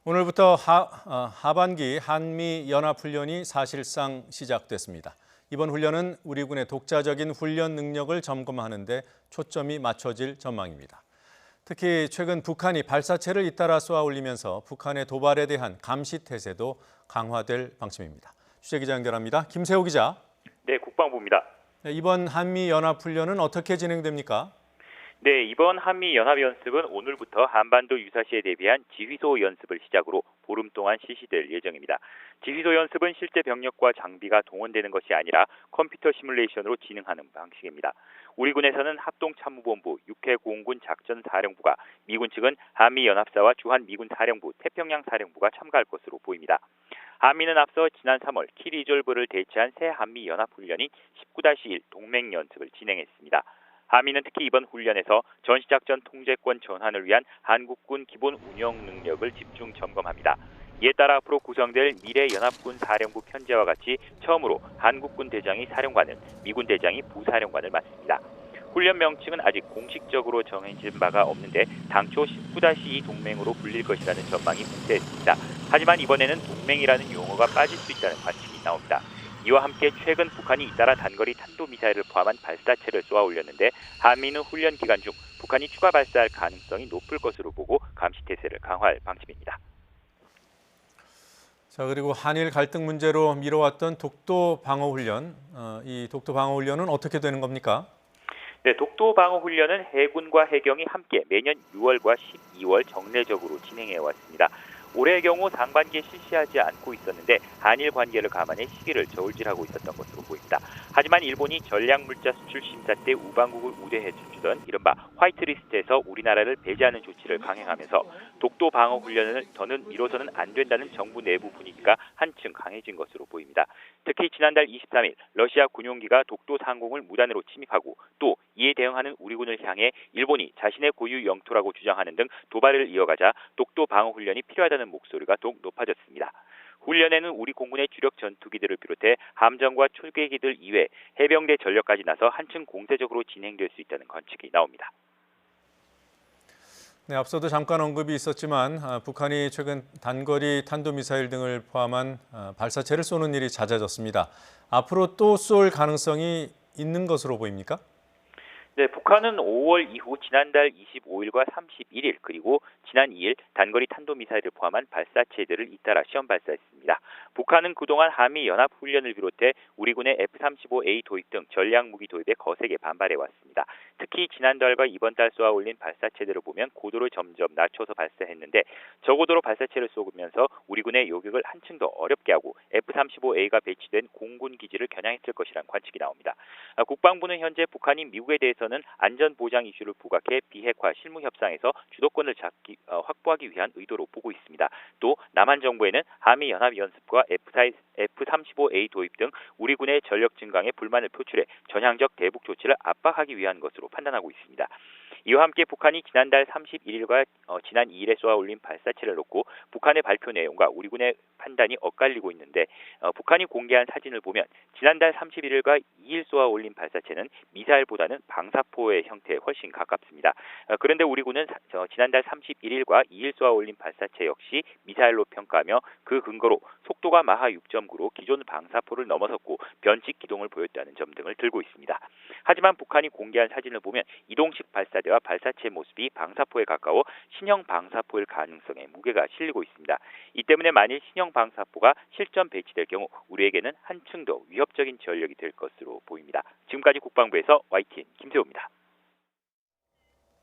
오늘부터 하반기 한미연합훈련이 사실상 시작됐습니다. 이번 훈련은 우리 군의 독자적인 훈련 능력을 점검하는 데 초점이 맞춰질 전망입니다. 특히 최근 북한이 발사체를 잇따라 쏘아 올리면서 북한의 도발에 대한 감시 태세도 강화될 방침입니다. 취재기자 연결합니다. 김세호 기자. 네, 국방부입니다. 이번 한미연합훈련은 어떻게 진행됩니까? 네, 이번 한미연합연습은 오늘부터 한반도 유사시에 대비한 지휘소 연습을 시작으로 보름 동안 실시될 예정입니다. 지휘소 연습은 실제 병력과 장비가 동원되는 것이 아니라 컴퓨터 시뮬레이션으로 진행하는 방식입니다. 우리 군에서는 합동참모본부, 육해공군 작전사령부가, 미군 측은 한미연합사와 주한미군사령부, 태평양사령부가 참가할 것으로 보입니다. 한미는 앞서 지난 3월 키리졸브를 대체한 새 한미연합훈련인 19-1 동맹연습을 진행했습니다. 한미는 특히 이번 훈련에서 전시작전 통제권 전환을 위한 한국군 기본 운영 능력을 집중 점검합니다. 이에 따라 앞으로 구성될 미래 연합군 사령부 편제와 같이 처음으로 한국군 대장이 사령관을, 미군 대장이 부사령관을 맡습니다. 훈련 명칭은 아직 공식적으로 정해진 바가 없는데 당초 19-2 동맹으로 불릴 것이라는 전망이 붕괴했습니다. 하지만 이번에는 동맹이라는 용어가 빠질 수 있다는 관측이 나옵니다. 이와 함께 최근 북한이 잇따라 단거리 탄도미사일을 포함한 발사체를 쏘아 올렸는데 한미는 훈련 기간 중 북한이 추가 발사할 가능성이 높을 것으로 보고 감시 태세를 강화할 방침입니다. 자, 그리고 한일 갈등 문제로 미뤄왔던 독도 방어 훈련, 이 독도 방어 훈련은 어떻게 되는 겁니까? 네, 독도 방어 훈련은 해군과 해경이 함께 매년 6월과 12월 정례적으로 진행해 왔습니다. 올해의 경우 상반기에 실시하지 않고 있었는데 한일 관계를 감안해 시기를 저울질하고 있었던 것으로 보입니다. 하지만 일본이 전략물자 수출 심사 때 우방국을 우대해 주던 이른바 화이트리스트에서 우리나라를 배제하는 조치를 강행하면서 독도 방어 훈련을 더는 미뤄서는 안 된다는 정부 내부 분위기가 한층 강해진 것으로 보입니다. 특히 지난달 23일 러시아 군용기가 독도 상공을 무단으로 침입하고 또 이에 대응하는 우리 군을 향해 일본이 자신의 고유 영토라고 주장하는 등 도발을 이어가자 독도 방어 훈련이 필요하다는 목소리가 더욱 높아졌습니다. 훈련에는 우리 공군의 주력 전투기들을 비롯해 함정과 초계기들 이외 해병대 전력까지 나서 한층 공세적으로 진행될 수 있다는 관측이 나옵니다. 네, 앞서도 잠깐 언급이 있었지만 북한이 최근 단거리 탄도미사일 등을 포함한 발사체를 쏘는 일이 잦아졌습니다. 앞으로 또 쏠 가능성이 있는 것으로 보입니까? 네, 북한은 5월 이후 지난달 25일과 31일 그리고 지난 2일 단거리 탄도미사일을 포함한 발사체들을 잇따라 시험 발사했습니다. 북한은 그동안 한미연합훈련을 비롯해 우리 군의 F-35A 도입 등 전략무기 도입에 거세게 반발해왔습니다. 특히 지난달과 이번 달 쏘아 올린 발사체들을 보면 고도를 점점 낮춰서 발사했는데 저고도로 발사체를 쏘면서 우리 군의 요격을 한층 더 어렵게 하고 F-35A가 배치된 공군 기지를 겨냥했을 것이라는 관측이 나옵니다. 국방부는 현재 북한이 미국에 대해서는 안전보장 이슈를 부각해 비핵화 실무 협상에서 주도권을 확보하기 위한 의도로 보고 있습니다. 또 남한 정부에는 한미연합연습과 F-35A 도입 등 우리 군의 전력 증강에 불만을 표출해 전향적 대북 조치를 압박하기 위한 것으로 판단하고 있습니다. 이와 함께 북한이 지난달 31일과 지난 2일에 쏘아 올린 발사체를 놓고 북한의 발표 내용과 우리 군의 판단이 엇갈리고 있는데 북한이 공개한 사진을 보면 지난달 31일과 2일 쏘아 올린 발사체는 미사일보다는 방사포의 형태에 훨씬 가깝습니다. 그런데 우리 군은 지난달 31일과 2일 쏘아 올린 발사체 역시 미사일로 평가하며 그 근거로 속도가 마하 6.9로 기존 방사포를 넘어섰고 변칙 기동을 보였다는 점 등을 들고 있습니다. 하지만 북한이 공개한 사진을 보면 이동식 발사대와 발사체 모습이 방사포에 가까워 신형 방사포일 가능성에 무게가 실리고 있습니다. 이 때문에 만일 신형 방사포가 실전 배치될 경우 우리에게는 한층 더 위협적인 전력이 될 것으로 보입니다. 지금까지 국방부에서 YTN 김세호입니다.